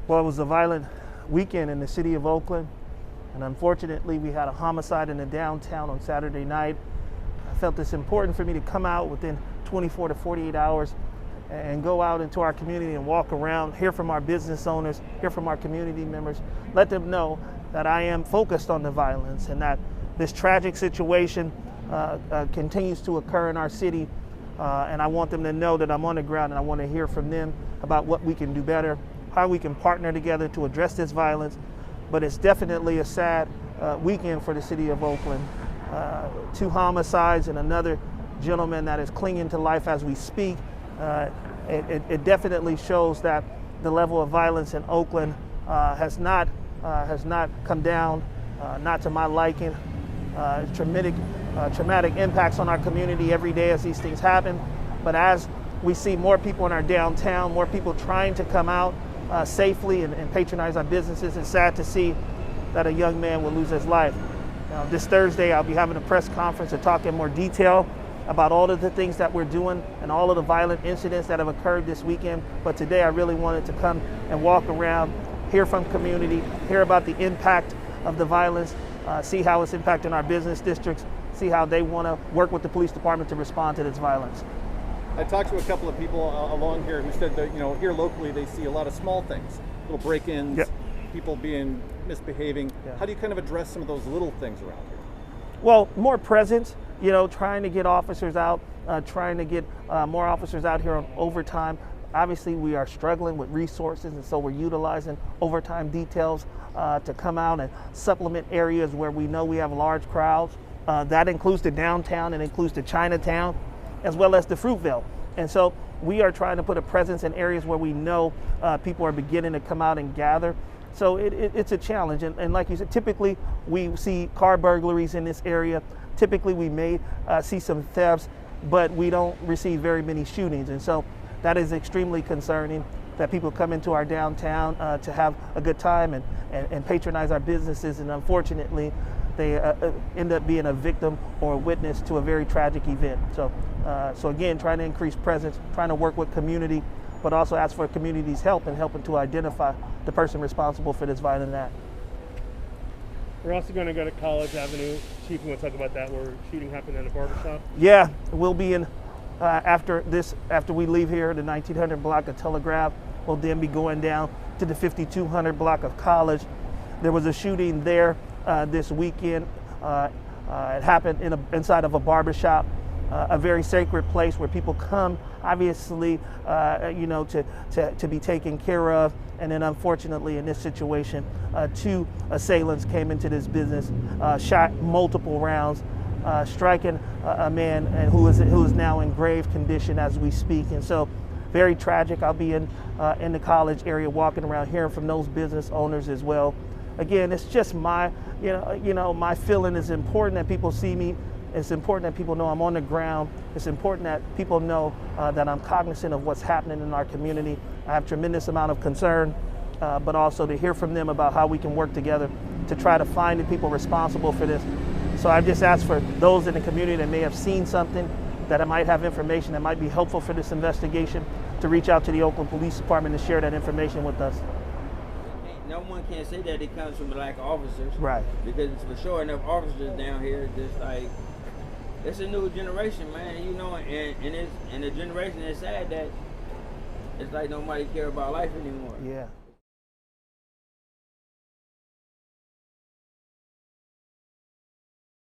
Well, it was a violent weekend in the city of Oakland, and unfortunately we had a homicide in the downtown on Saturday night. I felt it's important for me to come out within 24 to 48 hours and go out into our community and walk around, hear from our business owners, hear from our community members, let them know that I am focused on the violence and that this tragic situation continues to occur in our city. And I want them to know that I'm on the ground, and I want to hear from them about what we can do better, how we can partner together to address this violence. But it's definitely a sad weekend for the city of Oakland. 2 homicides and another gentleman that is clinging to life as we speak. It definitely shows that the level of violence in Oakland has not come down, not to my liking. Traumatic impacts on our community every day as these things happen. But as we see more people in our downtown, more people trying to come out safely and patronize our businesses, it's sad to see that a young man will lose his life. Now, this Thursday, I'll be having a press conference to talk in more detail about all of the things that we're doing and all of the violent incidents that have occurred this weekend. But today I really wanted to come and walk around, hear from community, hear about the impact of the violence, see how it's impacting our business districts, see how they want to work with the police department to respond to this violence. I talked to a couple of people along here who said that, here locally they see a lot of small things, little break-ins, yep, people misbehaving. Yeah. How do you kind of address some of those little things around here? Well, more presence, trying to get officers out, trying to get more officers out here on overtime. Obviously, we are struggling with resources, and so we're utilizing overtime details to come out and supplement areas where we know we have large crowds. That includes the downtown, and includes the Chinatown, as well as the Fruitvale. And so we are trying to put a presence in areas where we know people are beginning to come out and gather. So it's a challenge. And like you said, typically we see car burglaries in this area. Typically we may see some thefts, but we don't receive very many shootings. And so that is extremely concerning, that people come into our downtown to have a good time and patronize our businesses, and unfortunately they end up being a victim or a witness to a very tragic event. So again, trying to increase presence, trying to work with community, but also ask for community's help in helping to identify the person responsible for this violent act. We're also going to go to College Avenue. Chief, you want to talk about that, where shooting happened at a barbershop? Yeah, we'll be in, after we leave here, the 1900 block of Telegraph, we'll then be going down to the 5200 block of College. There was a shooting there this weekend. It happened inside of a barbershop, a very sacred place where people come, obviously, to be taken care of. And then unfortunately in this situation, 2 assailants came into this business, shot multiple rounds, striking a man who is now in grave condition as we speak. And so very tragic. I'll be in the College area walking around, hearing from those business owners as well. Again, it's just my feeling is important that people see me. It's important that people know I'm on the ground. It's important that people know that I'm cognizant of what's happening in our community. I have tremendous amount of concern, but also to hear from them about how we can work together to try to find the people responsible for this. So I just ask for those in the community that may have seen something, that might have information that might be helpful for this investigation, to reach out to the Oakland Police Department and share that information with us. No one can say that it comes from the lack of officers. Right. Because for sure enough officers down here, just like, it's a new generation, man, and the generation is sad that it's like nobody care about life anymore. Yeah.